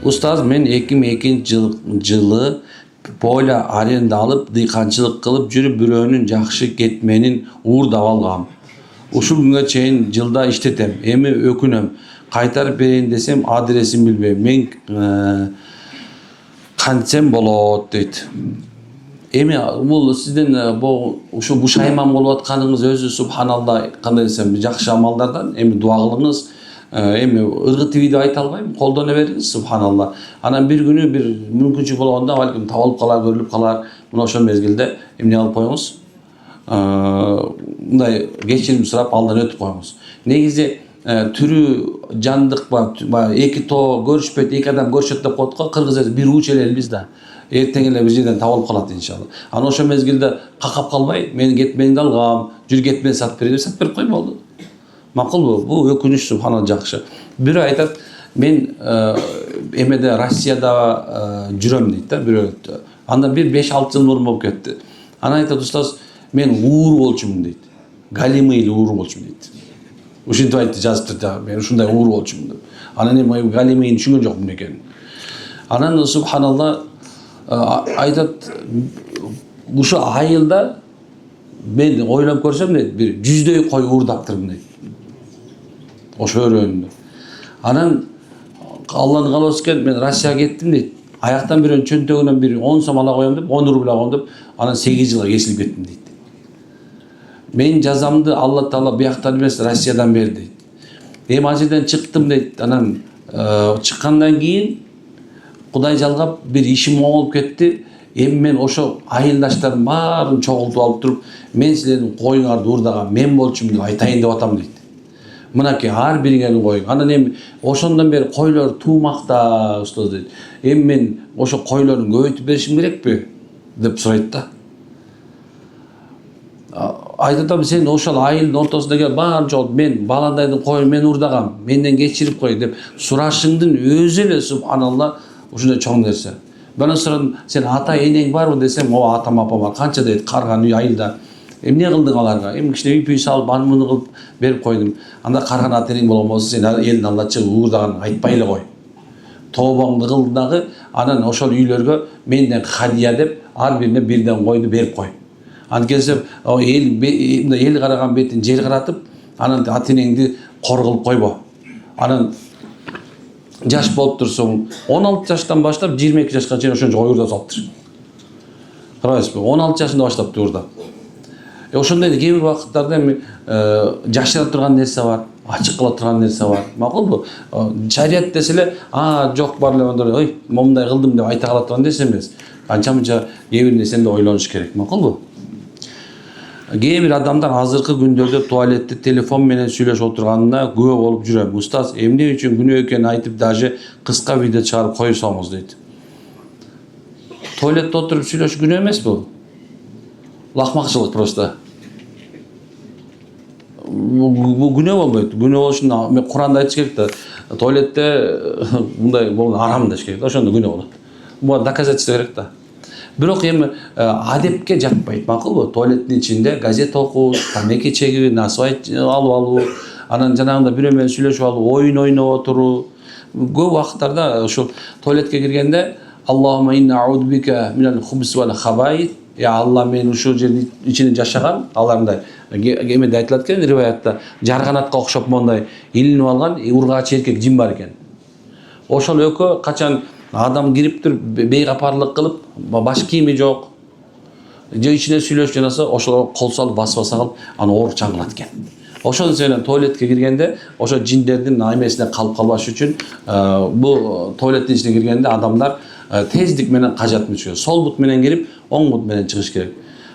Устаз, мен 2002-жылы Поля аренда алып, дыйканчылык кылып жүрүп, бирөөнүн жакшы кетменин уурдап алгам. Ушул күнгө чейин жылда иштетем. Эми өкүнөм. Кайтарып берейин десем, адресин билбейм. Мен кантсем болот дейт. Эми бул сиздин ушу бушайман болуп атканыңыз өзү субханалла, кандай десем, жакшы амалдардан. Эми дуа кылыңыз. Эми ыргыт видео айта албайм, колдоно бериңиз, субханалла. Анан бир күнү бир мүмкүнчүлүк болгондо балким табылып калар, көрүлүп калар. Мына ошол мезгилде эмне алып коюңуз? Мындай кечирим сурап алдан өтүп коюңуз. Негизи түрү жандык эки тоо көрүшпөйт, эки адам көрүшөт деп коет го. Кыргыз эле бир уч элебиз да. Эртең эле бир жерден табылып калат иншалла. Анан ошол мезгилде какап калбай, менин кетменимди алгам, жүр кетмени сатып берейин деп сатып берип кой болду. Макулбу? Бул өкүнүч, субханалла, жакшы. Бирөө айтат, мен эмеде Россияда жүрөм дейт да, бирөө. Анда бир 5-6 жыл мурун болуп кетти. Анан айтат, устаз, мен ууру болчумун дейт. Галимый ууру болчумун дейт. Ушинтип айтты, жазыптыр да, мен ушундай ууру болчумун деп. Анан эми галимыйын түшүнгөн жокмун экенин. Анан субханалла айтат, ушу айылда мен ойлоп көрсөм дейт, бир 100дөй кой уурдаптырмын дейт. Ошо өрөөнүндө. Анан Алланын каалоосу экен, мен Россияга кеттим дейт. Аяктан бирөөнүн чөнтөгүнөн бир 10 сом ала коем деп, 10 рубль ала коем деп, анан 8 жылга кесилип кеттим дейт. Мен жазамды Алла Таала бияктан эмес, Россиядан берди дейт. Эми ал жерден чыктым дейт. Анан чыккандан кийин Кудай жалгап бир ишим болуп кетти. Эми мен ошо айылдаштардын баарын чогултуп алып туруп, мен силердин коюңарды уурдаган мен болчумун деп айтайын деп атам дейт. Мынакей ар бириңердин коюң. Анан эми ошондон бери койлор туумакта, устаз дейт. Эми мен ошо койлорду көбөйтүп беришим керекпи деп сурайт да. Айтат, сен ошол айылдын ортосунда келип баарын чогултуп, мен баландайдын коюн мен уурдагам, менден кечирип кой деп сурашыңдын өзү эле субханалла ушундай чоң нерсе. Бана сурадым, сен ата энең барбы десем, ооба атам апам бар. Канча дейт, карган үй айылда. Эмне кылдың аларга? Эми кичине үй салып, аны кылып берип койдум. Анда карган ата энең болгон болсо, сен элдин алдына чыгып уурдаганын айтпай эле кой. Тобаңды кыл дагы, анан ошол үйлөргө менден хадия деп ар бирине бирден койду берип кой. Анткенсе эл караган бетин жер каратып, анан ата энеңди кор кылып койбо. Анан жаш болуп турсуң, 16 жаштан баштап 22 жашка чейин ошончо уурдап салыптыр. Карабайсызбы? 16 жашында баштап уурдап. Ошондой кээ бир убакыттарда эми жашыра турган нерсе бар, ачык кыла турган нерсе бар. Макулбу? Шарият десе эле, жок бар эле ондай, ой, момундай кылдым деп айта кала турган нерсе эмес. Анча-мынча кээ бир нерсени ойлонуш керек, макулбу? Кээ бир адамдар азыркы күндөрдө туалетте телефон менен сүйлөшүп отурганына күбө болуп жүрөм. Устаз, эмне үчүн күнөө экенин айтып, даже кыска видео чыгарып койсоңуз дейт. Туалетте отуруп сүйлөшүш күнөө эмес бул? Лахмакчылык просто. Бул күнөө болбойт. Күнөө болушуна мен Куранда айтыш керек да. Туалетте мындай болгон арам деш керек. Ошондо күнөө болот. Буга доказательство керек да. Бирок эми адепке жатпайт, макулбу? Туалеттин ичинде газета окуу, тамеки чегүү, насвай алып алуу, анан жанагында бирөө менен сүйлөшүп алуу, оюн ойноп отуруу. Көп убакыттарда ошо туалетке киргенде Аллахумма инна а'уду бика минал хубс вал хабаит. Я Алла, мен ушул жердин ичинде жашаган, алардай эмеде айтылат экен риваятта, жарганатка окшоп мондай илинип алган ургаач эркек жин бар экен. Ошол экөө качан адам кирип туруп бейгапарлык кылып, баш кийими жок, же ичине сүйлөшүп жанаса, ошол кол салып баспаса калып, аны оорук чаңгылат экен. Ошол себептен туалетке киргенде ошо жиндердин аймесине калып калбаш үчүн бул туалеттин ичине киргенде адамдар тездик менен кажатын түшүрөт. Сол бут менен кирип, оң бут менен чыгыш керек.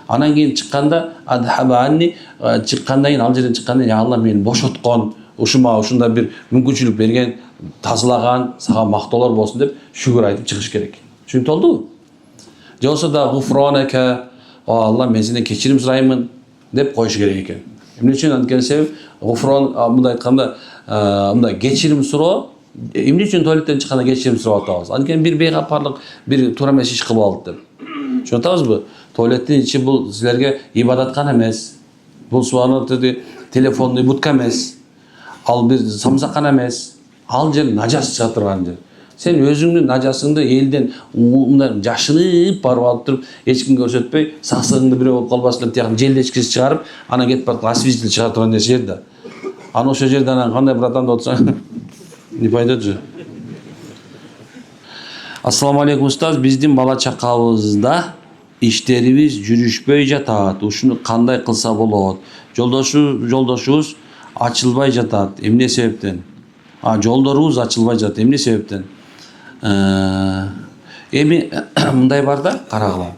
Анан кийин чыкканда адхабани, чыккандан кийин ал жерден чыкканда, я Алла, мени бошоткон, ушума ушундай бир мүмкүнчүлүк берген, тазалаган, сага мактоолор болсун деп шүгүр айтып чыгыш керек. Түшүнүп болдубу? Же болсо да гуфронека, Алла, мен сенден кечирим сураймын деп коюш керек экен. Эмне үчүн? Анткени себеп гуфрон мындай айтканда, мындай кечирим суроо, эмне үчүн туалеттен чыкканда кечирим сурап атабыз? Анткени бир бейгапарлык, бир туура эмес иш кылып алды деп. Түшүнүп атабызбы? Туалеттин ичи бул силерге ибадаткана эмес. Бул субханалла телефонный будка эмес. Ал бир самсакана эмес. Ал жер нажас чыга турган жер. Sen özüңдүн ажасыңды элден мындай жашынып барып алып туруп, эч кимге көрсөтпөй, саксыгыңды бирөө болуп калбасын деп тияк желдечкиси чыгарып, анан кетип барып осветитель чыгарып турган нерсе жер да. Аны ошол жерде анан кандай братан деп отурсаң, не пойдет же. Ассаламу алейкум устаз, биздин бала чакабызда иштерибиз жүрүшпөй жатат. Ушуну кандай кылса болот? Жолдошубуз ачылбай жатат. Эмне себептен? Жолдорубуз ачылбай жатат. Эмне себептен? Эми мындай бар да, карагыла.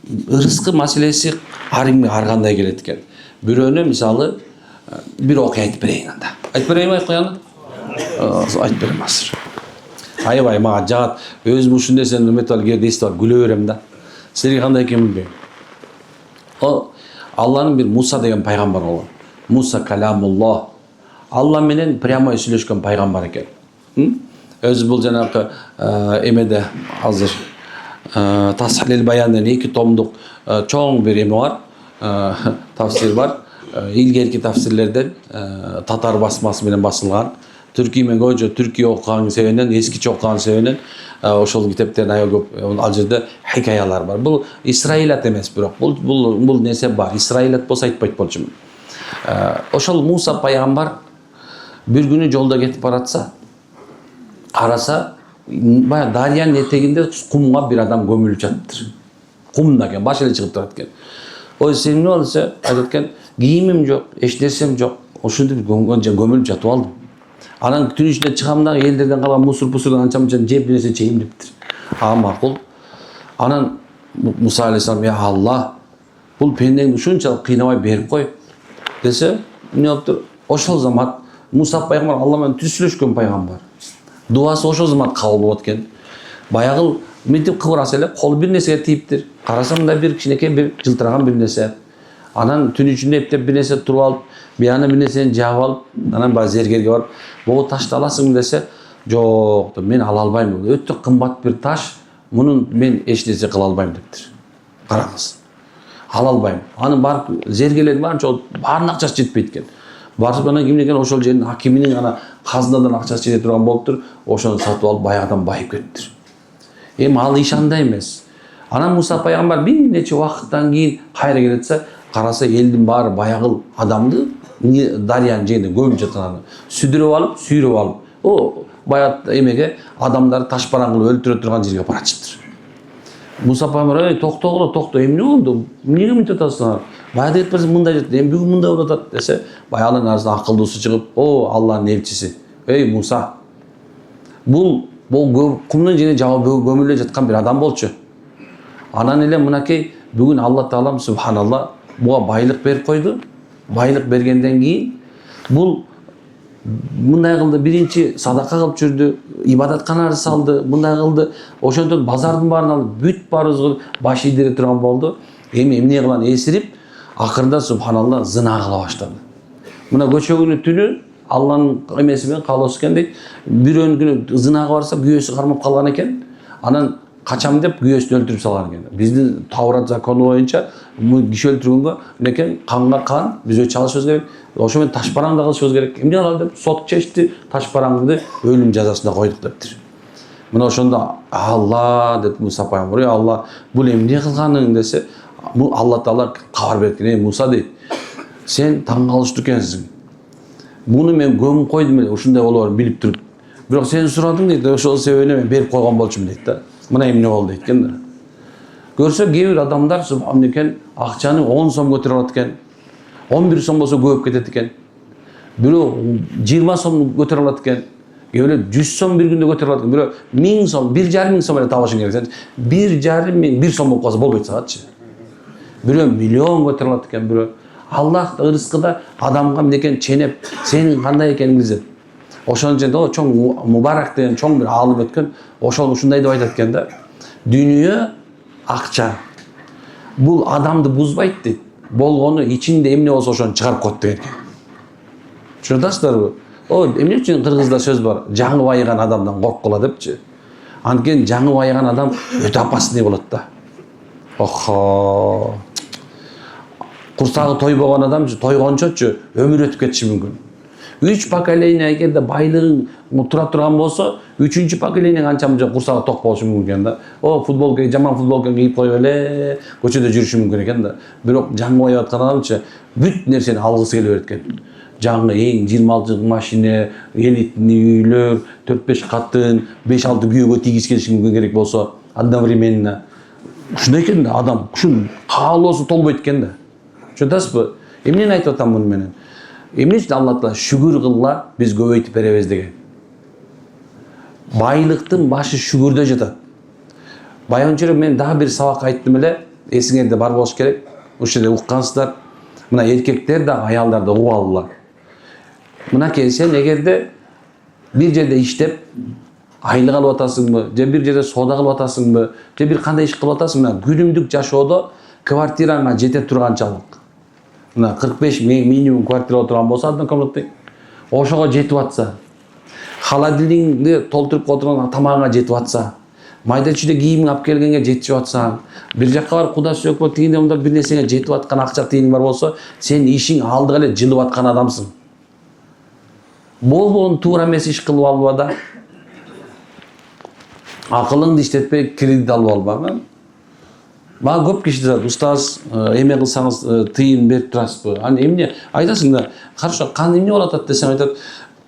Ырыскы маселеси ар кимге ар кандай келет экен. Бирөөнө мисалы бир окуя айтып берейин анда. Айтып берейинби окуяны? Айтып берем азыр. Аябай мага жагат. Өзүм ушундай сен металл керди эстеп күлө берем да. Силерге кандай экенин билбейм. Алланын бир Муса деген пайгамбар болгон. Муса каламуллах. Алла менен прямо сүйлөшкөн пайгамбар экен. Өзү бул жанагы эмеде азыр Тасхилил баян деген 2 томдук чоң бир эме бар. Тафсир бар. Илгерки тафсирлерден татар басмасы менен басылган. Түркий мен көчө түркий окуган себебинен, эскиче окуган себебинен ошол китептердин аябай көп ал жерде хикаялар бар. Бул Исраилат эмес, бирок бул нерсе бар. Исраилат болсо айтпайт болчумун. Ошол Муса пайгамбар бир күнү жолдо кетип баратса, караса, баягы дарыянын этегинде кумга бир адам көмүлүп жатыптыр. Кумда экен, баш эле чыгып турат экен. Ой, сен эмне болду десе, айтат экен, кийимим жок, эч нерсем жок. Ошентип көмүлүп жатып алдым. Анан түн ичинде чыгам дагы элдерден калган мусурдан анча-мынча жеп нерсе жейм дептир. Макул. Анан Муса алейхиссалам, я Алла, бул пендеңди ушунчалык кыйнабай берип кой десе, эмне болуптур? Ошол замат Муса пайгамбар Алла менен түз сүйлөшкөн пайгамбар. Дуасы ошол замат кабыл болот экен. Баягы мынтип кыбыраса эле кол бир нерсеге тийиптир. Карасам мындай бир кичинекей бир жылтыраган бир нерсе. Анан түн ичинде эптеп бир нерсе туруп алып, бияны бир нерсени жаап алып, анан баягы зергерге барып, "Бул ташты аласыңбы?" десе, "Жок, мен ала албайм. Өтө кымбат бир таш, мунун мен эч нерсе кыла албайм" дептир. Караңыз. Ала албайм. Аны барып зергерлердин баарынын акчасы жетпейт экен. Барып анан кимде экен ошол жердин акиминин ана казынадан акчасы жете турган болуптур. Ошону сатып алып баягыдан байып кетиптир. Эми ал иш андай эмес. Анан Муса пайгамбар бир нече убакыттан кийин кайра келетсе, караса элдин баары баягы адамды дарыянын жээгинде көмүп жаткан, сүдүрүп алып, сүйрөп алып, баягы эмеге адамдарды ташбаран кылып өлтүрө турган жерге баратыптыр. Муса пайгамбар, токто, эмне болду? Эмнеге мынтип атасыңар? Баягы деп берсең мындай жетти, эми бүгүн мындай болуп атат десе, баягынын арасынан акылдуусу чыгып, Алланын элчиси. Муса, бул кумдун жерине жабылып көмүлүп жаткан бир адам болчу. Анан эле мынакей бүгүн Алла Таалам субханалла буга байлык берип койду. Байлык бергенден кийин бул мындай кылды, биринчи садака кылып жүрдү, ибадаткананы салды, мындай кылды. Ошондон базардын баарын алып бүт барыбызды баш ийдире турган болду. Эми эмне кылган эсирип, акырында субханалла зына кыла баштады. Мына көчө күнү түнү Алланын эмеси менен каалоосу экен дейт. Бирөөнүн күнү зынага барса, күйөөсү кармап калган экен. Анан качам деп күйөөсүн өлтүрүп салган экен. Биздин Таврат закону боюнча киши өлтүргөнгө мынекен канга кан, биз өч алышыбыз керек. Ошо менен ташбаран да кылышыбыз керек. Эмне кылалы деп сот чечти, ташбаранды өлүм жазасына койдук дептир. Мына ошондо Алла деп Муса пайгамбар, Алла, бул эмне кылганың десе, Алла Таала кабар берет экен, Муса дейт. Сен таң калыштуу экенсиң. Муну мен көмүп койдум эле, ушундай болоорун билип туруп. Бирок сен сурадың дейт, ошол себебинен мен берип койгон болчумун дейт да. Мына эмне болду дейт экен да. Көрсө кээ бир адамдар субханекен акчаны 10 сом көтөрүп алат экен. 11 сом болсо көп кетет экен. Бирөө 20 сом көтөрүп алат экен. Кээ 100 сом бир күндө көтөрүп алат экен. Бирөө 1000 сом, 1,5 сом эле табышың керек. Сен 1,5 миң 1 сом болуп калса болбойт сагатчы. Бирөө миллион көтөрүп алат экен, бирөө Аллах ырыскыда адамга мынекен ченеп, сенин кандай экениңди билет. Ошонун жерде чоң Мубарак деген чоң бир аалым өткөн, ошол ушундай деп айтат экен да. Дүйнө акча. Бул адамды бузбайт дейт. Болгону ичинде эмне болсо ошону чыгарып коет деген экен. Түшүнөсүздарбы? Эмне үчүн кыргызда сөз бар? Жаңы байыган адамдан корккула депчи. Анткени жаңы байыган адам өтө опасный болот да. Охо. Курсагы той болгон адамчы, тойгончочу өмүр өтүп кетиши мүмкүн. 3 поколение эгерде байлыгың тура турган болсо, 3-чү поколение канчамынча курсагы ток болушу мүмкүн экен да. О, футболка, жаман футболка кийип коюп эле көчөдө жүрүшү мүмкүн экен да. Бирок жаңылбай аткан адамчы бүт нерсени алгысы келе берет экен. Жаңы эң 26 жылдык машина, элитный үйлөр, 4-5 катын, 5-6 күйөөгө тийгиз келиши мүмкүн керек болсо, одновременно. Ушундай экен да, адам ушун каалоосу толбойт экен да. Чөтасызбы? Эмнени айтып атам муну менен? Эмне үчүн Алла Таала шүгүр кылла, биз көбөйтүп беребиз деген. Байлыктын башы шүгүрдө жатат. Баягынча мен дагы бир сабак айттым эле, эсиңерде бар болуш керек. Ушул жерде уккансыздар. Мына эркектер да, аялдар да угуп алдылар. Мынакей, сен эгерде бир жерде иштеп айлык алып атасыңбы, же бир жерде соода кылып атасыңбы, же бир кандай иш кылып атасың, мына күнүмдүк жашоодо квартираңа жете турганчалык. Мына 45 минимум квартира отурган болсо, однокомнатный, ошого жетип атса, холодильникти толтуруп отурган тамагыңа жетип атса, майда чүйдө кийимиң алып келгенге жетип атсаң, бир жакка барып куда сөкпө тигиндей мындай бир нерсеге жетип аткан акча тыйының бар болсо, сен ишиң алдыга эле жылып аткан адамсың. Болбоон туура эмес иш кылып алба да. Акылыңды иштетпей кредит алып алба. Мага көп киши айтат, устаз, эме кылсаңыз тыйын берип турасызбы? Аны эмне айтасың да, хорошо, кандай эмне болуп атат десең айтат,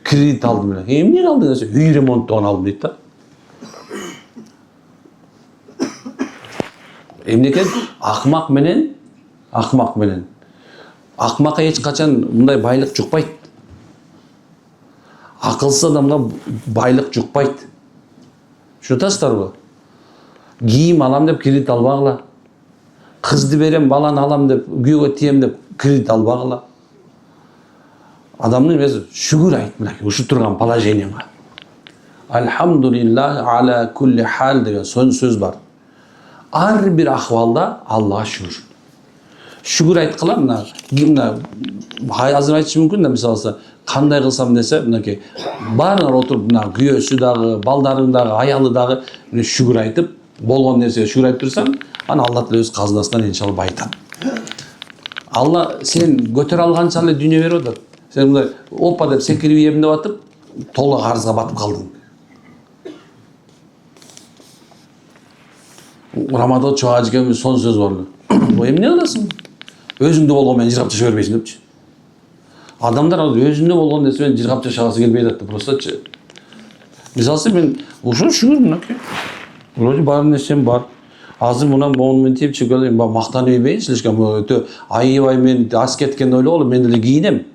кредит алдым эле. Эмне алдың десе, үй ремонттогон алдым дейт да. Эмне экен? Акмак менен акмакка эч качан мындай байлык жукпайт. Акылсыз адамга байлык жукпайт. Шутасыздарбы? Кийим алам деп кредит албагыла. Кызды берем, баланы алам деп, күйөөгө тием деп кредит албагыла. Адамдын эмеси шүгүр айт мынакей ушу турган положенияңа. Альхамдулиллах аля кулли хал деген сөз бар. Ар бир акыбалда Аллага шүгүр. Шүгүр айткыла, мына азыр айтышы мүмкүн да, мисалы, кандай кылсам десе, мынакей баарыңар отуруп, мына күйөөсү дагы, балдарың дагы, аялы дагы шүгүр айтып, болгон нерсеге шүгүр айтып турсаң, аны Алла Таала өз казынасынан иншалла байытат. Алла сен көтөрө алганча эле дүйнө берип атат. Сен мындай опа деп секирип ийем деп атып, толук карызга батып калдың. Рамадан чоğacıken son söz var. O emne kılasın? Özünde bolğon men жыргап жаша бербейсиң депчи. Адамдар өзүндө болгон нерсени жыргап жашагысы келбей атат просточу. Мисалы мен ошо шүгүр мынакей. Вроде бар нерсем бар. Азыр мына монумент тип чыгып мактанып ийбейин, слишком өтө айыбай мен ас кеткен ойлоголу, мен деле кийинем.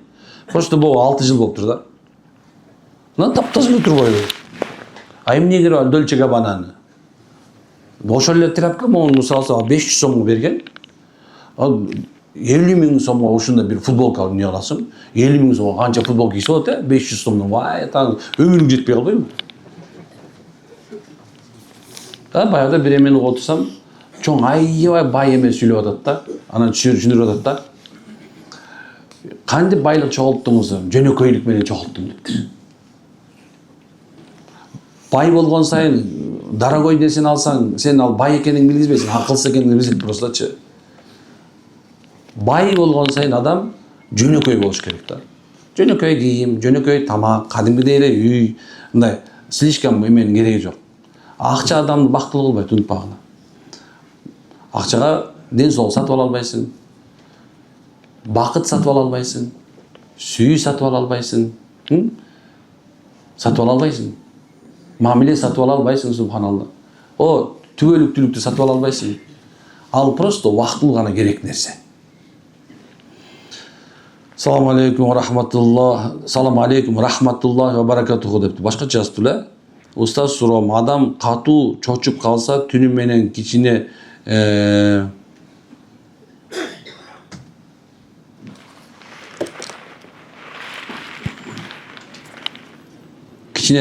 Просто бул 6 жыл болуптур да. Мына таптаза эле турбайбы. А эмне керек Dolce Gabbana? Ошол эле тряпка могу мисалы 500 сомго берген. 50 миң сомго ушундай бир футболка алып не аласың? 50 миң сомго канча футболка кийсе болот, 500 сомдон вай таң өмүрүң жетпей калбайбы? Баягыда бир эмени угуп отурсам, чоң аябай бай эме сүйлөп атат да, анан түшүндүрүп атат да. Кантип байлык чогулттуңуз? Жөнөкөйлүк менен чогулттум дептир. Бай болгон сайын дорогой нерсени алсаң, сен ал бай экениңди билгизбейсиң, акылсыз экениңди билет просточу. Бай болгон сайын адам жөнөкөй болуш керек да. Жөнөкөй кийим, жөнөкөй тамак, кадимгидей эле үй, мындай слишком эменин кереги жок. Акча адамды бактылуу кылбайт, унутпагыла. Акчага ден соолук сатып ала албайсың. Бакыт сатып ала албайсың. Сүйүү сатып ала албайсың. Сатып ала албайсың. Мамиле сатып ала албайсың, субханалла. О, түбөлүктүүлүктү сатып ала албайсың. Ал просто вактылуу гана керек нерсе. Салам алейкум ва рахматуллахи ва баракатуху депти. Башкача жазыптыр эле. Устаз суроом, адам катуу чочуп калса түнү менен кичине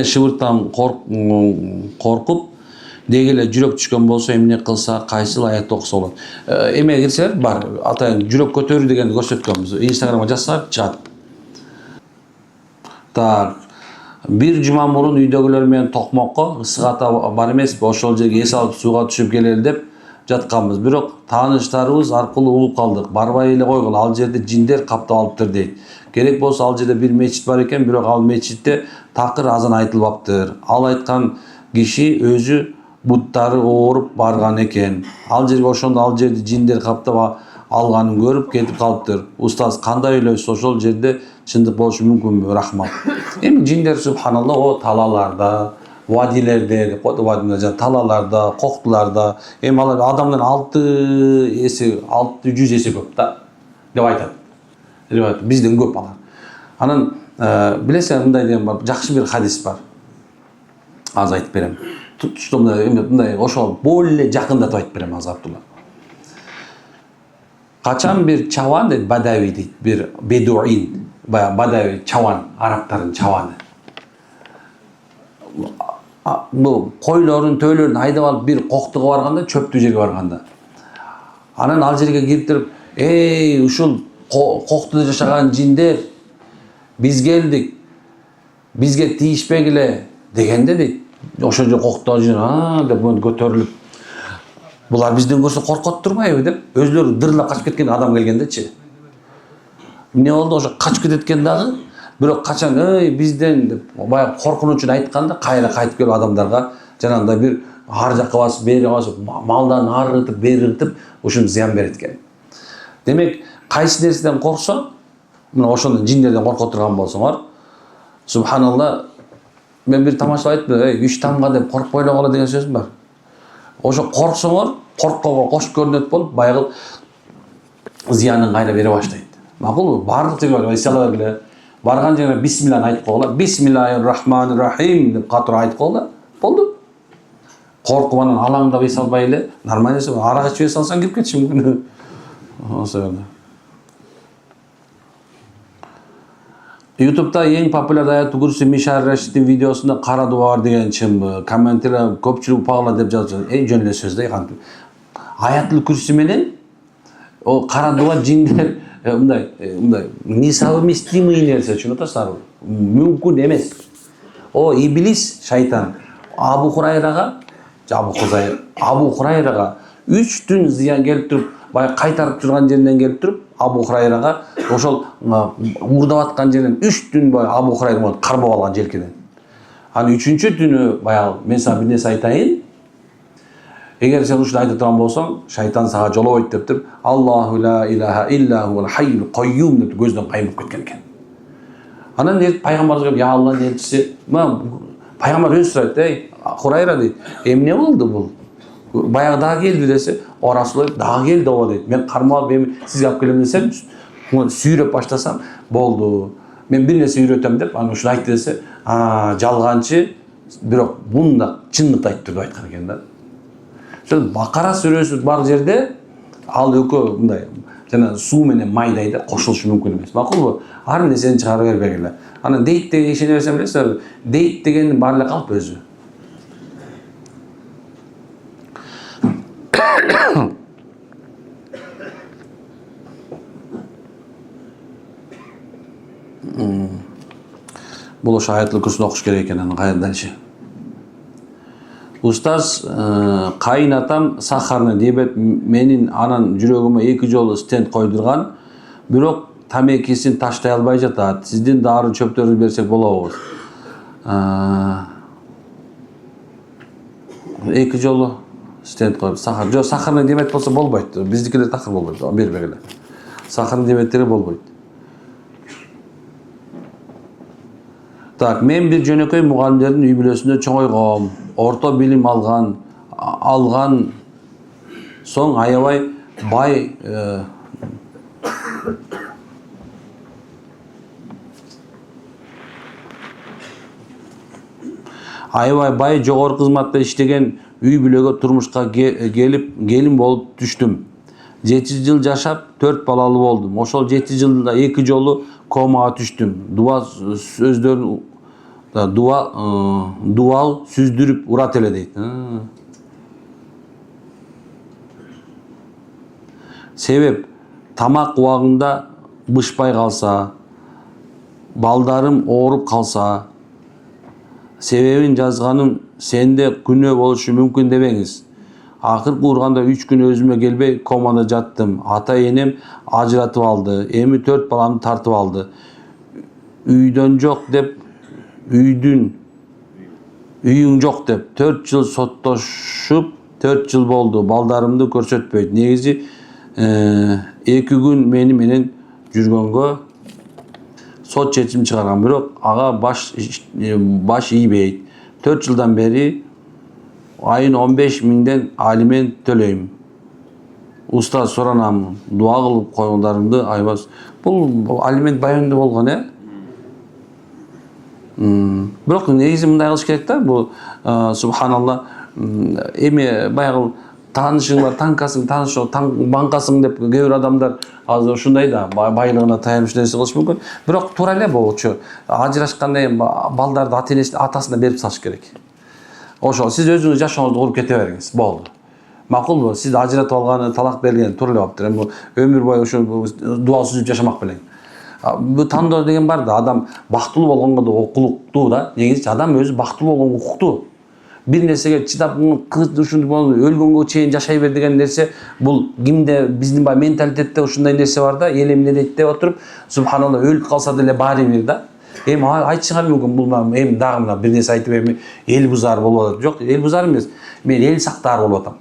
шыбыртан коркуп деги эле жүрөк түшкөн болсо эмне кылса, кайсыл аятты окуса болот? Эме кирсе бар, атайын жүрөк көтөрүү дегенди көрсөткөнбүз. Инстаграмга жазсак чыгат. Так, бир жума мурун үйдөгүлөр менен токмокко ысык ата бар эмеспи, ошол жерге эс алып сууга түшүп келели деп жатканбыз. Бирок тааныштарыбыз аркылуу угуп калдык. Барбай эле койгула, ал жерде жиндер каптап алыптыр дейт. Керек болсо ал жерде бир мечит бар экен, бирок ал мечитте такыр азан айтылбаптыр. Ал айткан киши өзү буттары ооруп барган экен. Ал жерге ошондо ал жерди жиндер каптап алганын көрүп кетип калыптыр. Устаз кандай ойлойсуз? Ошол жерде чындык болушу мүмкүнбү? Рахмат. Эми жиндер субханалла о талаларда, вадилерде деп коет, вадилерде, талаларда, коктуларда, эми алар адамдан 600 эсе көп да деп айтат. Бизден көп алар. Анан билесиң, мындай деген бар, жакшы бир хадис бар. Аз айтып берем. Что мындай ошол более жакындатып айтып берем аз Абдулла. Качан бир чаван дейт, бадави дейт, бир бедуин, бадави чаван, арабтардын чаваны. Бул койлорун, төөлөрүн айдап алып бир коктуга барганда, чөптүү жерге барганда. Анан ал жерге кирип туруп, "Эй, ушул коктуда жашаган жиндер, биз келдик. Бизге тийишпегиле" дегенде дейт. Ошол жерде коктогон жиндер деп көтөрүлүп, "Булар бизден көрсө коркот турбайбы?" деп өзлөрү дырлап качып кеткен адам келгендечи. Эмне болду? Ошо качып кетет экен дагы. Бирок качан бизден деп баягы коркунучун айтканда кайра кайтып келип адамдарга жанагындай бир ар жакка басып, бери басып, малдан ары ыртып, бери ыртып ушуну зыян берет экен. Демек, кайсы нерседен корксоң, мына ошондон жиндерден корко турган болсоңор, субханалла, мен бир тамашалап айттым, "Үч тамга деп коркпой эле кала" деген сөзүм бар. Ошо корксоңор, корккого кош көрүнөт болуп, баягы зыянын кайра бере баштайт. Макулбу? Баардык жерге барып сала бергиле. Барган жерге бисмиллахны айтып койгула. Бисмиллахир-рахманир-рахим деп катуу айтып койгула. Болду. Коркуп анан алаңдап эс албай эле, нормально эсе. Арак ичип эс алсаң кирип кетиши мүмкүн. Ошо. YouTube'da эң популяр аят күрсү Мишар Рашидтин видеосунда кара дуба бар деген чынбы? Комменттер көпчүлүк пагла деп жазып, жөн эле сөз да кантип. Аятлы күрсү менен о кара дуба жиндер мындай несовместимый нерсе, түшүнүп атасыздарбы? Мүмкүн эмес. О иблис, шайтан Абу Хурайрага 3 түн зыян келип туруп, баягы кайтарып турган жеринен келип туруп, Абу Хурайрага ошол уурдап аткан жерден 3 түн бою Абу Хурайра кармап алган желкеден. Анан 3-чү түнү баягы мен сага бир нерсе айтайын. Эгер сен ушуну айтып турган болсоң, шайтан сага жолобойт деп туруп, Аллаху ла илаха илля хуал хайюл кайюм деп көздөн каймып кеткен экен. Анан пайгамбарга келип, "Я Аллах элчиси", пайгамбар өзү сурайт, "Эй, Хурайра" дейт, "Эмне болду бул? Баягы дагы келди" десе, "О Расулулла, дагы келди ого" дейт. "Мен кармалып эми сизге алып келем десем, сүйрөп баштасам, болду. Мен бир нерсе үйрөтөм" деп, анан ушуну айтты десе, жалганчы, бирок мында чындыкты айтып деп айткан экен да. Бакара сүрөсү бар жерде ал экөө мындай жана суу менен майдай да кошулушу мүмкүн эмес. Макулбу? Ар нерсени чыгара бербегиле. Анан дейт деген ишене берсем билесиңерби? Дейт дегендин бар эле калп өзү. Бул ошо аятлы күрсүнү окуш керек экен, анан кайра дальше. Устаз, кайынатам сахарный диабет менин анан жүрөгүмө 2 жолу стенд койдурган, бирок тамекисин таштай албай жатат. Сиздин дары чөптөрүңүздү берсек болобу? 2 жолу стенд коюп, сахар. Жок, сахарный диабет болсо болбойт. Биздикилер такыр болбойт, бербегиле. Сахарный диабеттери болбойт. Так, мен бир жөнөкөй мугалимдердин үй бүлөсүндө чоңойгом. Орто билим алган соң аябай бай жогорку кызматта иштеген үй бүлөгө турмушка келин болуп түштүм. 7 жыл жашап 4 балалы болдум. Ошол 7 жылда 2 жолу комага түштүм. Дуал сүздүрүп урат эле дейт. Себеп тамак убагында бышпай калса, балдарым ооруп калса, себебин жазганым сенде күнөө болушу мүмкүн дебеңиз. Акыркы урганда 3 күн өзүмө келбей комада жаттым. Ата энем ажыратып алды. Эми 4 баламды тартып алды. Үйдөн жок деп үйүң жок деп 4 жыл соттошуп 4 жыл болду. Балдарымды көрсөтпөйт. Негизи 2 күн мени менен жүргөнгө сот чечим чыгарган. Бирок ага баш ийбейт. 4 жылдан бери айын 15 миңден алимент төлөйм. Устаз соранам, дуа кылып койгондарыңды айбас. Бул алимент баянында болгон, Бирок негизи мындай кылыш керек да. Бул субханалла, эми баягы таанышыңар, банкасың деп кээ бир адамдар азыр ушундай да байлыгына таянып нерсе кылышы мүмкүн. Бирок туура эле болчу. Ажырашканда балдарды атасына берип салыш керек. Ошо сиз өзүңүз жашооңузду куруп кете бериңиз. Болду. Макулбу? Сиз ажыратып алганы, талак берген туура эле болуптур. Эми өмүр бою ошо дуа сүзүп жашамак белең. Бул тандоо деген бар да, адам бактылуу болгонго да укуктуу да. Негизи адам өзү бактылуу болгонго укуктуу. Бир нерсеге чыдап, өлгөнгө чейин жашай бер деген нерсе, бул кимде биздин баягы менталитетте ушундай нерсе бар да, эл эмне дейт деп отуруп, субханалла өлүп калса деле баары бир да. Эми айтышыңар мүмкүн, бул эми дагы мына бир нерсе айтып эми эл бузар болуп атат. Жок, эл бузар эмес. Мен эл сактаар болуп атам.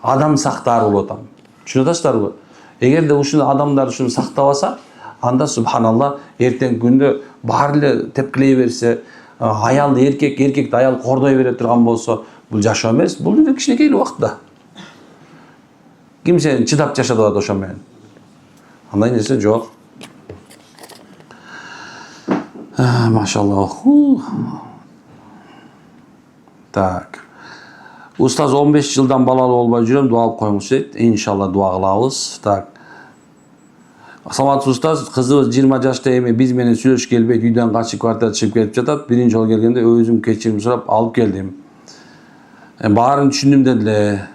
Адам сактаар болуп атам. Түшүнүп атасыздарбы? Эгерде ушуну адамдар ушуну сактабаса, анда субханалла эртең күндө баары эле тепкилей берсе, аялды эркекти аял кордой бере турган болсо, бул жашоо эмес, бул эле кичинекей убакыт да. Ким сен чыдап жашап атат ошо менен? Андай нерсе жок. Машаллах. Так. Устаз 15 жылдан балалуу болбой жүрөм, дуа кылып коюңуз дейт. Иншалла дуа кылабыз. Так. Саламатсыз устаз, кызыбыз 20 жашта эми биз менен сүйлөшүп келбейт, үйдөн качып квартирада чыгып кетип жатат. Биринчи жолу келгенде өзүм кечирим сурап алып келдим. Баарын түшүндүм дедиле.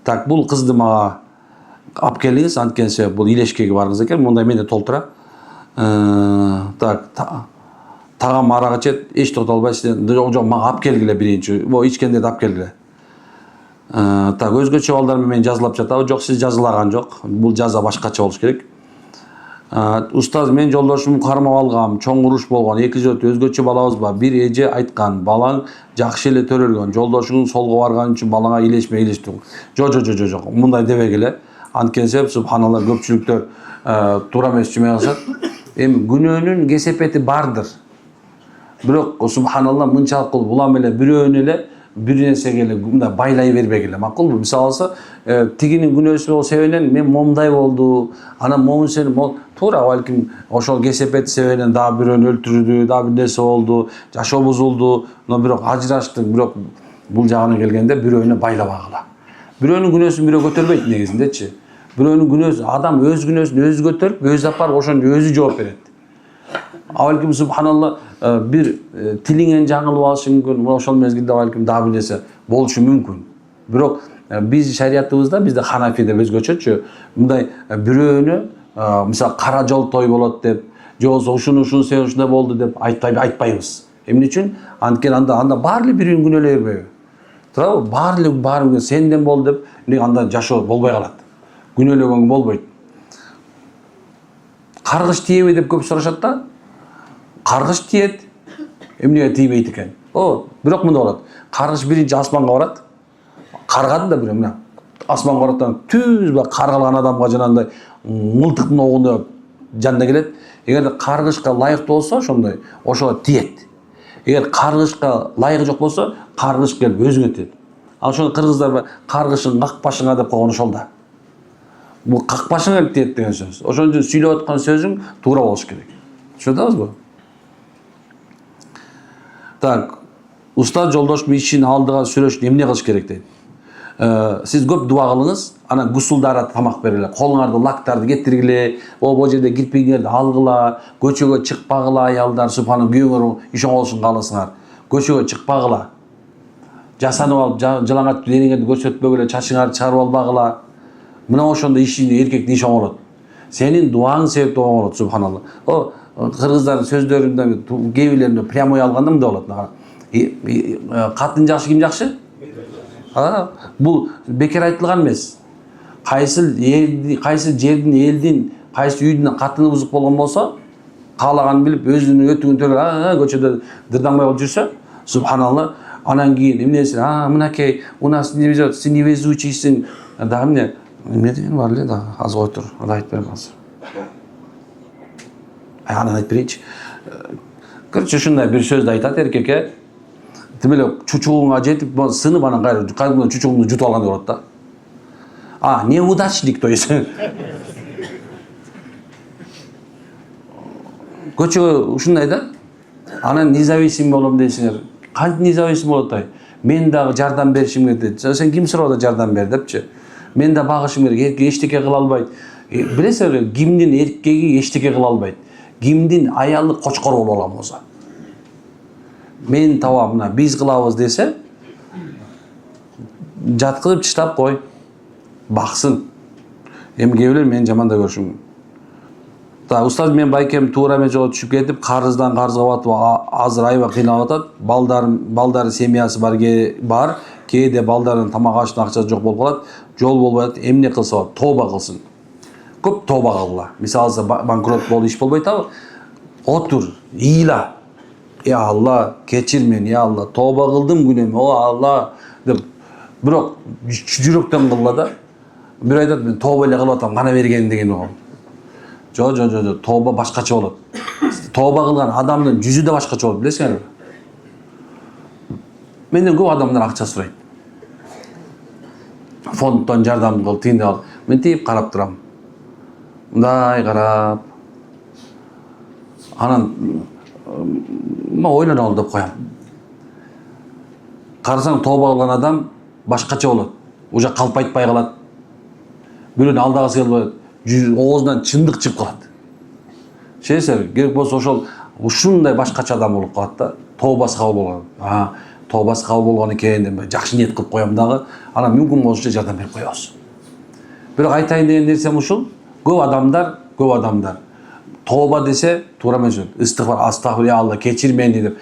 Так, бул кызды мага алып келиңиз, анткени себеп бул илешкеге баргыңыз экен, мындай менде толтура. Так, тагам арак ичет, эч токтолбой сизден, жок, мага алып келгиле биринчи. Бу ичкендерди алып келгиле. Так, өзгөчө балдар менен жазылап жатабы? Жок, сиз жазылаган жок. Бул жаза башкача болуш керек. Устаз, мен жолдошумду кармап алгам, чоң уруш болгон, 2 жыл өзгөчө балабыз бар. Бир эже айткан, балаң жакшы эле төрөлгөн, жолдошуң солго барган үчүн балаңа илешме. Жок, мындай дебегиле. Анткени себеп субханалла көпчүлүктөр туура эмес жумай кылышат. Эми күнөөнүн кесепети бардыр. Бирок субханалла мынчалык кылып улам эле бирөөнү эле бир нерсеге эле мындай байлай бербегиле. Макулбу? Мисалы алса, тигинин күнөөсү себебинен мен момундай болду, анан момун сен туура балким ошол кесепети себебинен дагы бирөөнү өлтүрдү, дагы бир нерсе болду, жашоо бузулду, но бирок ажыраштык, бирок бул жагына келгенде бирөөнү байлабагыла. Бирөөнүн күнөөсүн бирөө көтөрбөйт негизиндечи. Бирөөнүн күнөөсү, адам өз күнөөсүн өзү көтөрүп, өзү апарып ошону өзү жооп берет. Балким субханалла бир тилиңен жаңылып алышы мүмкүн, ошол мезгилде балким дагы бир нерсе болушу мүмкүн. Бирок биз шариятыбызда, бизде ханафи деп өзгөчөчү, мындай бирөөнү мисалы кара жол той болот деп, же болбосо ушуну себеп ушундай болду деп айтпайбыз. Эмне үчүн? Анткени анда баары эле бирөөнүн күнөөлөй бербейби? Туурабы? Баары эле сенден болду деп, анда жашоо болбой калат. Күнөөлөгөн болбойт. Каргыш тиеби деп көп сурашат да. Каргыш тиет, эмнеге тийбейт экен? Бирок мындай болот. Каргыш биринчи асманга барат. Каргады да бирөө мына асманга бараттан түз каргалган адамга жанагындай мылтыктын огунда жанына келет. Эгерде каргышка ылайыктуу болсо, ошондой ошого тиет. Эгер каргышка ылайыгы жок болсо, каргыш келип өзүңө тиет. Ал ошондо кыргыздар каргышың какпашыңа деп койгон ошол да. Бул какпашыңа келип тиет деген сөз. Ошон үчүн сүйлөп аткан сөзүң туура болуш керек. Түшүнүп атасызбы? Так, устаз, жолдошум ишин алдыга сүрөшүн эмне кылыш керек дейт. Сиз көп дуа кылыңыз, анан гусулдара тамак бергиле, колуңарды лактарды кетиргиле, бул жерде кирпигиңерди алгыла, көчөгө чыкпагыла аялдар, субханалла, күйөөңөр ишоң болушун кааласаңар. Көчөгө чыкпагыла. Жасанып алып, жалаңач денеңерди көрсөтпөгүлө, чачыңарды чыгарып албагыла. Мына ошондо ишинде эркектин иши оңолот. Сенин дуаң себептүү оңолот, субханалла. Кыргыздардын сөздөрүндө кээ бирлеринде прямой алганда мындай болот. Катын жакшы, ким жакшы? Бул бекер айтылган эмес. Кайсыл жердин, элдин, кайсы үйдүн катыны бузук болгон болсо, каалаганын билип, өзүнүн өтүгүн төлөп, көчөдө дырдаңбай болуп жүрсө, субханалла, анан кийин эмнеси, мынакей, у нас не везет, сен невезучийсиң. Дагы эмне деген бар эле, да, азыр кой тур, анда айтып берем азыр. Анан айтып берейинчи. Короче, ушундай бир сөздү айтат эркекке. Тим эле чучугуңа жетип, сынып анан кайра чучугуңду жутуп алган болот да. Неудачник, то есть. Көчөгө ушундай да. Анан независим болом дейсиңер. Кантип независим болот ай? Мен дагы жардам беришим керек. Сен ким суроодо жардам бер депчи. Мен да багышым керек. Эркек эчтеке кыла албайт. Билесиңерби, кимдин эркеги эчтеке кыла албайт. Кимдин аялы кочкор боло алам болсо. Мен табам, мына биз кылабыз десе, жаткызып чыштап кой. Баксын. Эми кээ мен жаманда көрүшүм. Устаз мен байкем туура эмес жолго түшүп кетип, карыздан карызга батып, азыр аябай кыйналып атат. Балдары семьясы бар, кээде балдардын тамак ашына акчасы жок болуп калат. Жол болбой атат. Эмне кылса болот? Тооба кылсын. Көп тооба кылгыла. Мисалы, банкрот болуп иш болбойт абы. Отур, ийла. Я Алла, кечир мени, я Алла, тооба кылдым күнөмө, о Алла деп. Бирок жүрөктөн кылла да. Бир айтат, мен тооба эле кылып атам, кана берген деген ол. Жо, тооба башкача болот. Тооба кылган адамдын жүзү да башкача болот, билесиңерби? Менден көп адамдар акча сурайт. Фонддон жардам кыл, тиндей ал. Мен тип карап турам. Мындай карап. Анан ойлоно ал деп коям. Карасаң, тооба кылган адам башкача болот. Уже калп айтпай калат. Бирөөнү алдагысы келбейт. Оозунан чындык чыгып калат. Шесер, керек болсо ошол ушундай башкача адам болуп калат да. Тообасы кабыл болгон. Тообасы кабыл болгон экен деп жакшы ниет кылып коем дагы. Анан мүмкүн болушунча жардам берип коебуз. Бирок айтайын деген нерсем ушул. Көп адамдар тооба десе туура эмес. Истигфар, астагфир, я Алла, кечир мени деп.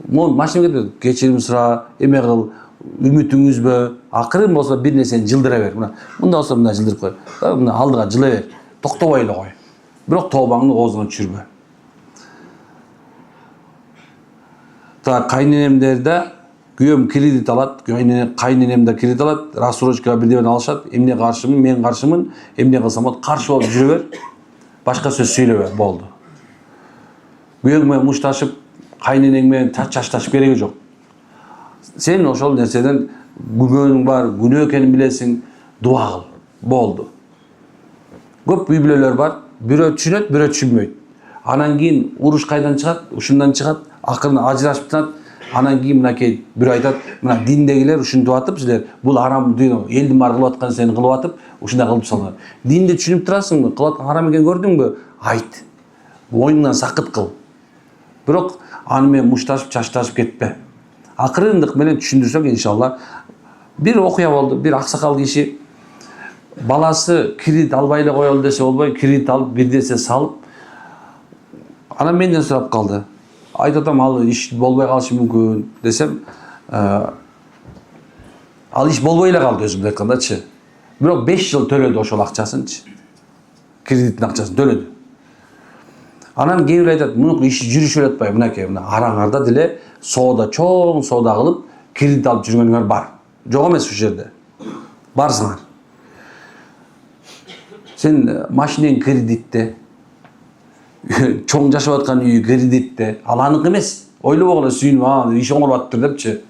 Мон машина кетет, кечирим сура, эме кыл, үмүтүң үзбө. Акырын болсо бир нерсени жылдыра бер. Мында болсо мына жылдырып кой. Мына алдыга жыла бер. Токтобой эле кой. Бирок тообаңды оозуңан түшүрбө. Кайненемдерде күйөөм кредит алат, кайненем да кредит алат, рассрочкага бирден алышат. Эмне каршымын, мен каршымын, эмне кылсам болот, каршы болуп жүрө бер. Башка сөз сүйлөбө, болду. Күйөөң менен мушташып, кайненең менен чачташып кереги жок. Сен ошол нерседен күнөөң бар, күнөө экенин билесиң, дуа кыл. Болду. Көп үй бүлөлөр бар, бирөө түшүнөт, бирөө түшүнбөйт. Анан кийин уруш кайдан чыгат, ушундан чыгат, акырын ажырашып тынат. Анан кийин мынакей бирөө айтат, мына диндегилер ушинтип атып, силер бул арам дүйнө, элдин баары кылып аткан сени кылып атып, ушундай кылып салган. Динди түшүнүп турасыңбы? Кылып аткан арам экенин көрдүңбү? Айт. Оюңдан сакыт кыл. Бирок аны менен мушташып, чачташып кетпе. Акырындык менен түшүндүрсөк, иншалла. Бир окуя болду, бир аксакал киши баласы кредит албай эле коелу десе болбой, кредит алып, бир нерсе салып, анан менден сурап калды. Айтып атам, ал иш болбой калышы мүмкүн десем, ал иш болбой эле калды өзүмдү айткандачы. Бирок 5 жыл төлөдү ошол акчасынчы. Кредиттин акчасын төлөдү. Анан кээ бир айтат, мунуку иш жүрүшүп атпайбы, мынакей, мына араңарда деле соода, чоң соода кылып, кредит алып жүргөнүңөр бар. Жок эмес ушул жерде. Барсыңар. Сен машинең кредитте, чоң жашап аткан үй кредитте, ал анык эмес. Ойлобогула сүйүнүп, иш оңолуп аттыр депчи.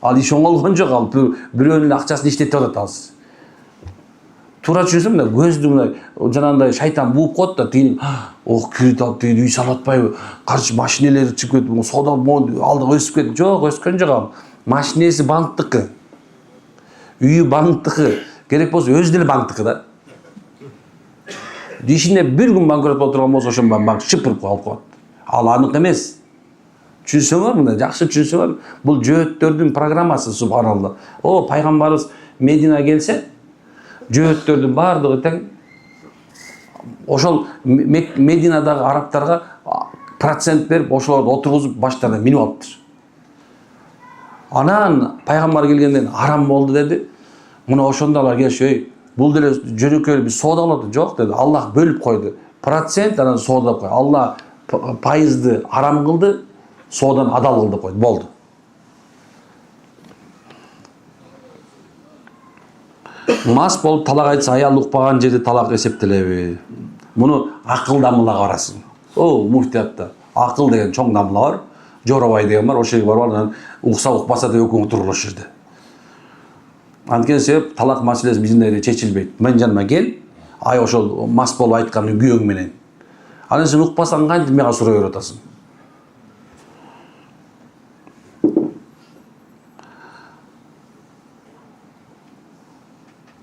Ал иш оңолгон жок, ал бирөөнүн акчасын иштетип атат ал. Туура түшүнсөм да, көздүң жанагындай шайтан бууп коет да, тиги, кредит алып тиги үй салып атпайбы? Каршы машинелери чыгып кетип, соода алдыга өсүп кетип. Жок, өскөн жок ал. Машинеси банктыкы. Үйү банктыкы. Керек болсо өзү деле банктыкы да. Ишине бир күн банкрот болуп турган болсо, ошон банк шыпырып алып коет. Ал анык эмес. Түшүнсөңөр, мына жакшы түшүнсөңөр, бул жөөттөрдүн программасы, субханалла. Пайгамбарыбыз Мединага келсе, жөөттөрдүн баардыгы тең. Ошол Мединадагы арабтарга процент берип, ошолорду отургузуп, баштарына минип алыптыр. Анан пайгамбар келгенден арам болду dedi. Мына ошондолар келишип, бул деле жөнөкөй биз соода кылып жок dedi. Аллах бөлүп койду. Процент анан соодалап койду. Алла пайызды арам кылды, соодан адал кылды койду. Болду. Мас болуп талак айтса аял укпаган жерде талак эсептелеби? Муну акыл дамылага барасың. О, муфтиятта акыл деген чоң дамыла бар. Жоробай деген бар, ошол жерге барып анан укса укпаса деп экөөң туруп ошол жерде. Анткени себеп талак маселеси биздин чечилбейт. Мен жаныма кел, ай ошол мас болуп айткан күйөөң менен. Анан сен укпасаң кантип мага сурай берип атасың?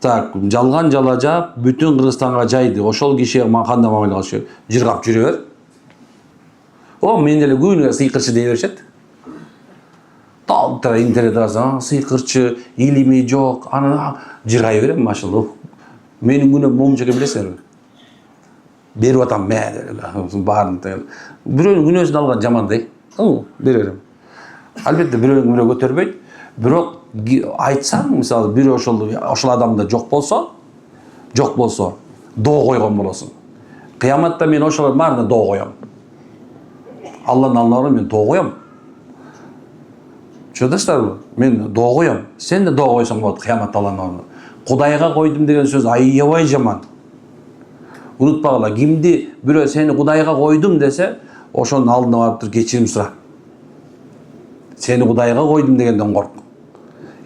Так, жалган жалажап бүтүн Кыргызстанга жайды. Ошол кишиге кандай мамиле кылышы? Жыргап жүрө бер. О, мен деле күнүгө сыйкырчы дей беришет. Талтыра интернет арасынан сыйкырчы, илими жок, анан жыргай берем, машалла. Менин күнөм момчеке билесиңерби? Берип атам мен баарын. Бирөөнүн күнөөсүн алган жамандай. Бере берем. Албетте бирөөнүн күнөө көтөрбөйт. Бирок айтсаң, мисалы, бир ошол адамда жок болсо, доо койгон болосуң. Кыяматта мен ошолордун баарына доо коем. Алланын алдына мен доо коем. Чөдөштөрбү? Мен доо коем. Сен де доо койсоң болот кыяматта Алланын алдына. Кудайга койдум деген сөз аябай жаман. Унутпагыла, кимди бирөө сени Кудайга койдум десе, ошонун алдына барып туруп кечирим сура. Сени Кудайга койдум дегенден корк.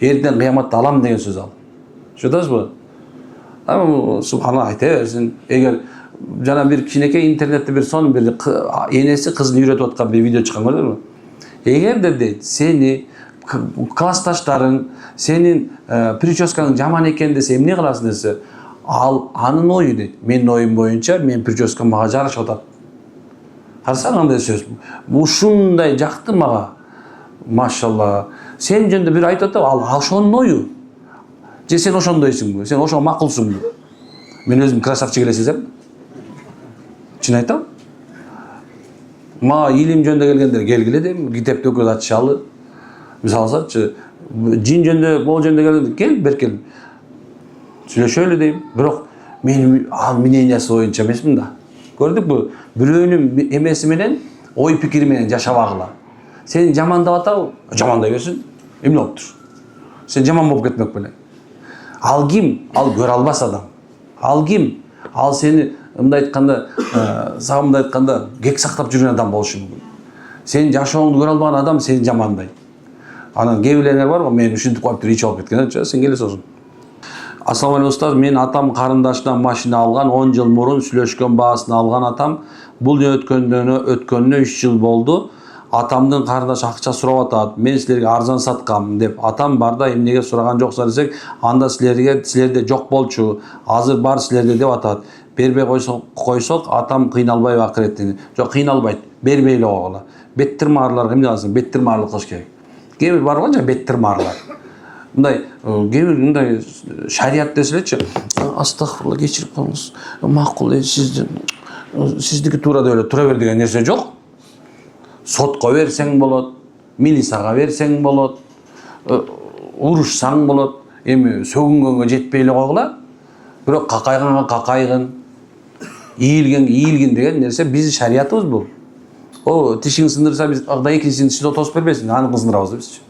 Эртең кыяматта алам деген сөз ал. Чөдөсүзбү? Субханалла айта берсин. Эгер жана бир кичинекей интернетте бир сонун бир энеси кызын үйрөтүп аткан бир видео чыккан көрдүңүзбү? Эгерде дейт сени классташтарың, сенин прическаң жаман экен десе, эмне кыласың десе, ал анын ою дейт. Менин оюм боюнча мен прическам мага жарашып атат. Карасаң кандай сөз. Ушундай жакты мага. Машалла. Сен жөнүндө бир айтып атат, ал ошонун ою. Же сен ошондойсуңбу? Сен ошого макулсуңбу? Мен өзүм красавчик эле сезем. Чын айтам. Мага илим жөнүндө келгендер келгиле дейм, китепти окуп ачышалы. Мисалычы, жин жөнүндө, бол жөнүндө келгендер кел, беркел. Сүйлөшөлү дейм. Бирок мен ал мнениясы боюнча эмесмин да. Көрдүкпү? Бирөөнүн эмеси менен, ой пикири менен жашабагыла. Сен жамандап атабы? Жамандай берсин. Эмне болуптур? Сен жаман болуп кетмек белең. Ал ким? Ал көрө албас адам. Ал ким? Ал сени мындай айтканда, сагымда айтканда, кек сактап жүргөн адам болушу мүмкүн. Сен жашооңду көрө албаган адам сени жамандай. Анан кээ бирлериңер барбы? Мен ушинтип коюптур, ич болуп кеткен. Сен келе соосуң. Ассаламу алейкум устаз, мен атам карындашынан машина алган, 10 жыл мурун сүйлөшкөн баасын алган атам. Бул өткөнүнө 3 жыл болду. Атамдын карындашы акча сурап атат. Мен силерге арзан саткам деп. Атам барда эмнеге сураган жоксуңар десек, анда силерде жок болчу. Азыр бар силерде деп атат. Бербей койсок, атам кыйналбайбы акыреттен? Жок, кыйналбайт. Бербей эле койгула. Беттирмаарларга эмне кыласың? Беттирмаарлык кылыш керек. Кээ бир бар го жана беттирмаарлар. Мындай, кээ бир мындай шарият деселечи, астагфирулла, кечирип коюңуз. Макул, сиздики туура деп эле тура бер деген нерсе жок. Сотко берсең болот, милицияга берсең болот, урушсаң болот, эми сөгүнгөнгө жетпей эле койгула. Бирок какайганга какайгын, ийилгенге ийилгин деген нерсе биздин шариятыбыз бул. О, тишиң сындырса биз агда экинчисин тишине тосуп бербесин, аны сындырабыз бизчи.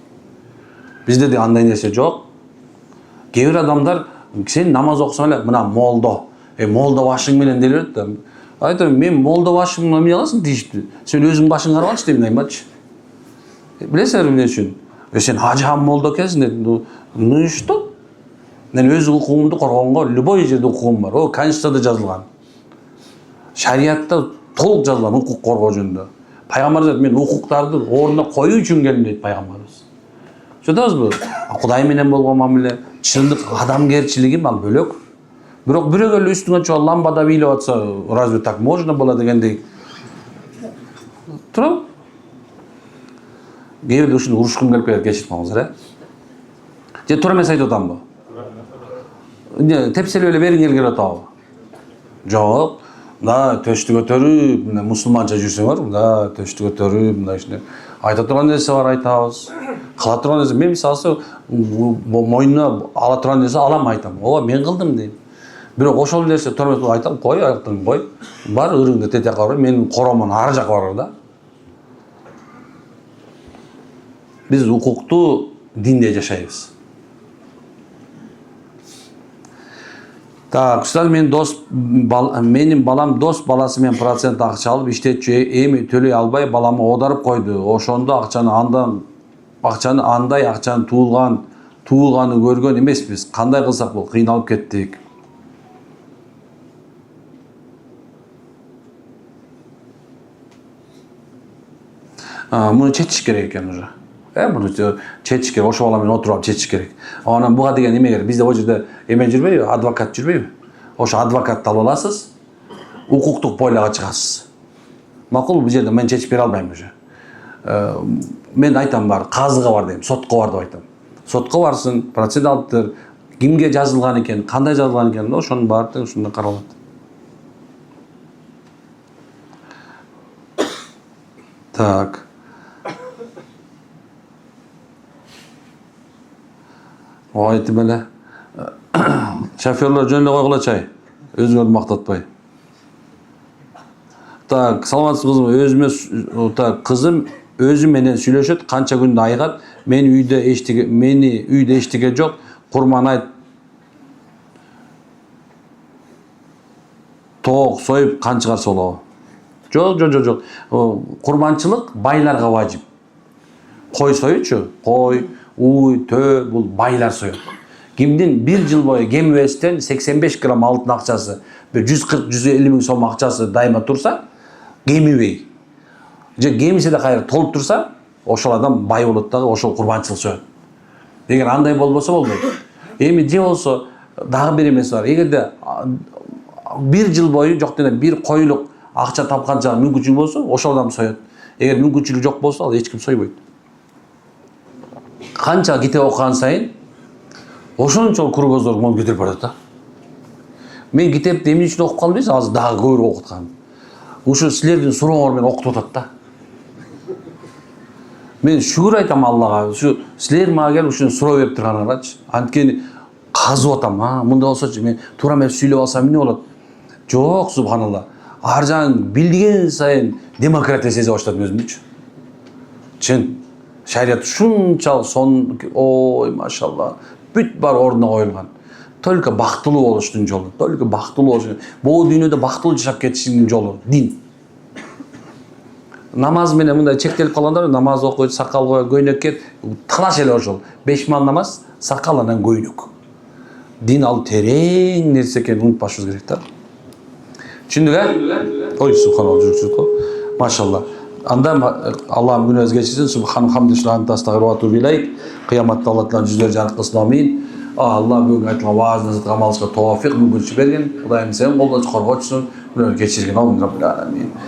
Бизде де андай нерсе жок. Кээ бир адамдар сен намаз окусаң эле, мына молдо, молдо башың менен деле берет да. Айтам, мен молдо башым эмне кыласың тийишти? Сен өзүң башың карабачы дейм, айтмачы. Билесиңерби эмне үчүн? Сен ажам молдо экенсиң деди. Ну и что? Мен өз укугумду коргонго любой жерде укугум бар. О, Конституцияда жазылган. Шариятта толук жазылган укук коргоо жөнүндө. Пайгамбар айтат, мен укуктарды ордуна коюу үчүн келдим дейт пайгамбарыбыз. Чөдөсүзбү? Кудай менен болгон мамиле, чындык адамгерчилиги ал бөлөк. Бирок бирөөгө эле үстүңө чыгып ламбада бийлеп атса, разве так можно было дегендей. Тура? Кээ бирде ушуну урушкум келип кетет, кечирип коюңуздар, Же туура эмес айтып атамбы? Тепселеп эле бериңер келип атабы? Жок. мына төштү көтөрүп, мына мусулманча жүрсөң бар, мына төштү көтөрүп, мына ишне айта турган нерсе бар айтабыз. Кыла турган нерсе мен мисалы мойнуна ала турган нерсе алам айтам. Ооба мен кылдым дейм. Бирок ошол нерсе тормоз айтам, кой, аяктан кой. Бар ырыңды тетек бар, менин коромон ары жак бар да. Биз укукту динде жашайбыз. Так, кыстан менин балам дос баласы менен процент акча алып иштетчү, эми төлөй албай баламы оодарып койду. Ошондо акчаны туулганы көргөн эмеспиз. Кандай кылсак болот? Кыйналып кеттик. Муну чечиш керек экен уже. Муну чечиш керек. Ошо бала менен отуруп чечиш керек. Анан буга деген эме керек. Бизде ол жерде эме жүрбөйбү? Адвокат жүрбөйбү? Ошо адвокатты алып аласыз, укуктук поляга чыгасыз. Макул, бул жерде мен чечип бере албайм уже. Мен айтам бар, казыга бар дейм, сотко бар деп айтам. Сотко барсын, процесс алыптыр, кимге жазылган экен, кандай жазылган экен, ошонун баары ушундай каралат. Так. Айтып эле. Шоферлор жөн эле койгула чай. Өзүңөрдү мактатпай. Так, саламатсыз кызым, так, кызым өзү менен сүйлөшөт, канча күндө айгат. Мени үйдө эчтеке жок. Курман айт тоок союп канчыгарса болобу? Жок. Курманчылык байларга важип. Кой соючу, кой, уй, төө бул байлар соет. Кимдин 1 жыл бою кемибестен 85 грамм алтын акчасы, 140-150 миң сом акчасы дайыма турса, кемибей. Же кемисе да кайра толуп турса, ошол адам бай болот дагы, ошол курманчылык соет. Эгер андай болбосо болбойт. Эми же болсо дагы бир эмеси бар. Эгерде 1 жыл бою жок деле бир койлук акча тапканча мүмкүнчүлүк болсо, ошол адам соет. Эгер мүмкүнчүлүк жок болсо, ал эч ким сойбойт. Канча китеп окуган сайын ошончолук кругозор мол көтөрүп барат да. Мен китепти эмне үчүн окуп калдым дейсиз, азыр дагы көбүрөөк окуткам. Ушу силердин сурооңор менен окутуп атат да. Мен шүгүр айтам Аллага, ушу силер мага келип ушуну суроо берип турганыңарчы. Анткени казып атам, мындай болсочу, мен туура эмес сүйлөп алсам эмне болот? Жок, субханалла. Ар жагын билген сайын демократия сезе баштадым өзүмдүчү. Чын. Шарият ушунчалык ой, машалла, бүт бар ордуна коюлган. Только бактылуу болуштун жолу, только бактылуу болуш. Бул дүйнөдө бактылуу жашап кетиштин жолу дин. Намаз менен мындай чектелип калгандар, намаз окуйт, сакал коет, көйнөк кийет, талаш эле ошол. 5 мал намаз, сакал анан көйнөк. Дин ал терең нерсе экенин унутпашыбыз керек да. Түшүндүк, Ой, субханалла, жүрүксүз го. Машалла. Анда Аллахым күнөөбүз кечирсин. Кыяматта Алла тааланын жүзлөрү жарык кылсын. Амин. Алла бүгүн айтылган ваазыбызды амалыбызга тоофик мүмкүнчүлүк берген. Кудайым сен колдочу, коргочусуң. Күнөөдү кечиргин. Амин.